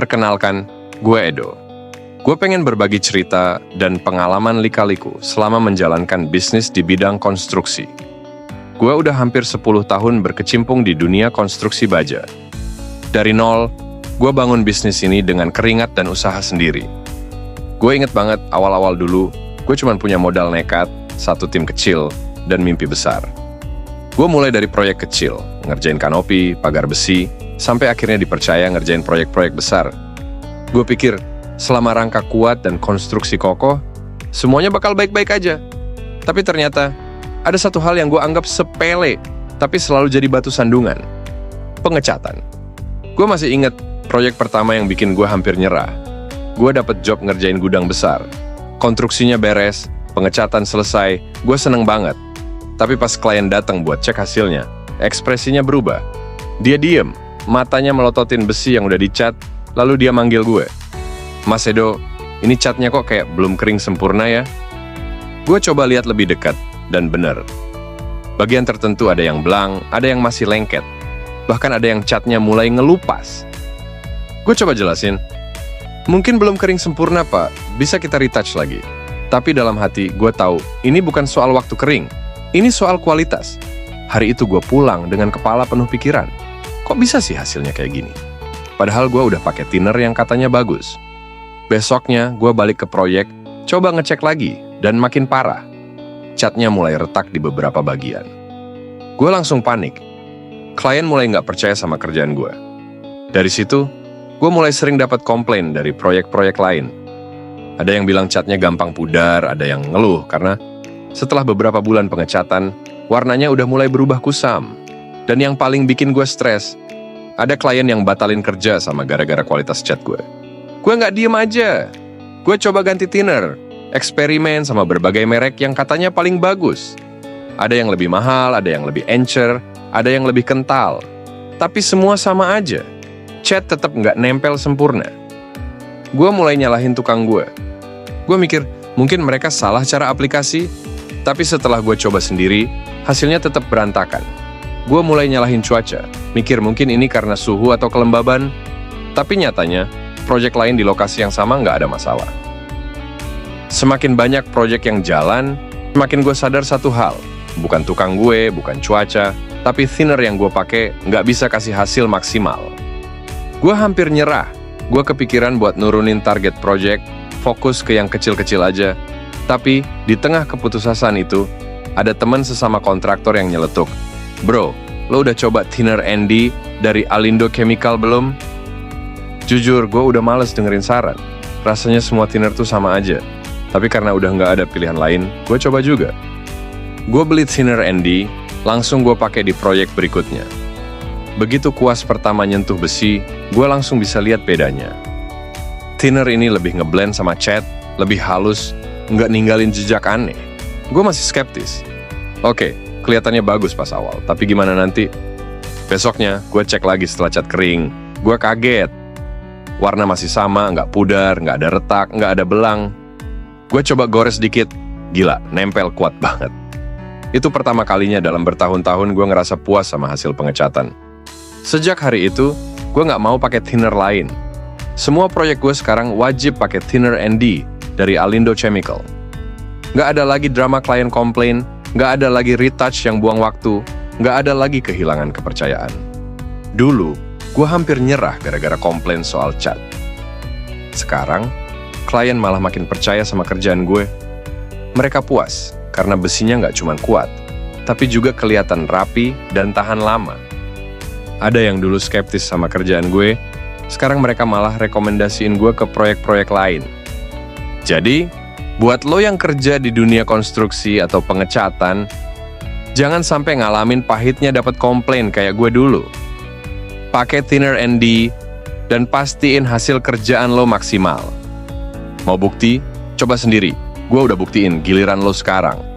Perkenalkan, gue Edo. Gue pengen berbagi cerita dan pengalaman lika-liku selama menjalankan bisnis di bidang konstruksi. Gue udah hampir 10 tahun berkecimpung di dunia konstruksi baja. Dari nol, gue bangun bisnis ini dengan keringat dan usaha sendiri. Gue inget banget awal-awal dulu, gue cuma punya modal nekat, satu tim kecil, dan mimpi besar. Gue mulai dari proyek kecil, ngerjain kanopi, pagar besi, sampai akhirnya dipercaya ngerjain proyek-proyek besar. Gue pikir, selama rangka kuat dan konstruksi kokoh, semuanya bakal baik-baik aja. Tapi ternyata, ada satu hal yang gue anggap sepele, tapi selalu jadi batu sandungan. Pengecatan. Gue masih inget proyek pertama yang bikin gue hampir nyerah. Gue dapet job ngerjain gudang besar. Konstruksinya beres, pengecatan selesai, gue seneng banget. Tapi pas klien datang buat cek hasilnya, ekspresinya berubah. Dia diem, matanya melototin besi yang udah dicat, lalu dia manggil gue. Mas Edo, ini catnya kok kayak belum kering sempurna ya? Gue coba lihat lebih dekat, dan bener. Bagian tertentu ada yang belang, ada yang masih lengket. Bahkan ada yang catnya mulai ngelupas. Gue coba jelasin. Mungkin belum kering sempurna, Pak. Bisa kita retouch lagi. Tapi dalam hati, gue tahu, ini bukan soal waktu kering. Ini soal kualitas. Hari itu gue pulang dengan kepala penuh pikiran. Kok bisa sih hasilnya kayak gini? Padahal gue udah pakai thinner yang katanya bagus. Besoknya, gue balik ke proyek, coba ngecek lagi, dan makin parah. Catnya mulai retak di beberapa bagian. Gue langsung panik. Klien mulai nggak percaya sama kerjaan gue. Dari situ, gue mulai sering dapat komplain dari proyek-proyek lain. Ada yang bilang catnya gampang pudar, ada yang ngeluh karena setelah beberapa bulan pengecatan, warnanya udah mulai berubah kusam. Dan yang paling bikin gue stres, ada klien yang batalin kerja sama gara-gara kualitas cat gue. Gue nggak diem aja. Gue coba ganti thinner, eksperimen sama berbagai merek yang katanya paling bagus. Ada yang lebih mahal, ada yang lebih encer, ada yang lebih kental. Tapi semua sama aja. Cat tetap nggak nempel sempurna. Gue mulai nyalahin tukang gue. Gue mikir, mungkin mereka salah cara aplikasi, tapi setelah gue coba sendiri, hasilnya tetap berantakan. Gue mulai nyalahin cuaca, mikir mungkin ini karena suhu atau kelembaban, tapi nyatanya, proyek lain di lokasi yang sama nggak ada masalah. Semakin banyak proyek yang jalan, semakin gue sadar satu hal. Bukan tukang gue, bukan cuaca, tapi thinner yang gue pakai nggak bisa kasih hasil maksimal. Gue hampir nyerah. Gue kepikiran buat nurunin target proyek, fokus ke yang kecil-kecil aja. Tapi di tengah keputusasaan itu, ada teman sesama kontraktor yang nyeletuk. Bro, lo udah coba thinner ND dari Alindo Chemical belum? Jujur, gue udah males dengerin saran. Rasanya semua thinner tuh sama aja. Tapi karena udah nggak ada pilihan lain, gue coba juga. Gue beli thinner ND, langsung gue pakai di proyek berikutnya. Begitu kuas pertama nyentuh besi, gue langsung bisa lihat bedanya. Thinner ini lebih ngeblend sama cat, lebih halus, nggak ninggalin jejak aneh. Gue masih skeptis. Oke, kelihatannya bagus pas awal, tapi gimana nanti? Besoknya, gue cek lagi setelah cat kering. Gue kaget. Warna masih sama, nggak pudar, nggak ada retak, nggak ada belang. Gue coba gores dikit, gila, nempel kuat banget. Itu pertama kalinya dalam bertahun-tahun gue ngerasa puas sama hasil pengecatan. Sejak hari itu, gue nggak mau pakai thinner lain. Semua proyek gue sekarang wajib pakai thinner ND dari Alindo Chemical. Nggak ada lagi drama klien komplain, nggak ada lagi retouch yang buang waktu, nggak ada lagi kehilangan kepercayaan. Dulu, gue hampir nyerah gara-gara komplain soal cat. Sekarang, klien malah makin percaya sama kerjaan gue. Mereka puas karena besinya nggak cuma kuat, tapi juga kelihatan rapi dan tahan lama. Ada yang dulu skeptis sama kerjaan gue, sekarang mereka malah rekomendasiin gue ke proyek-proyek lain. Jadi, buat lo yang kerja di dunia konstruksi atau pengecatan, jangan sampai ngalamin pahitnya dapat komplain kayak gue dulu. Pakai thinner ND, dan pastiin hasil kerjaan lo maksimal. Mau bukti? Coba sendiri. Gue udah buktiin, giliran lo sekarang.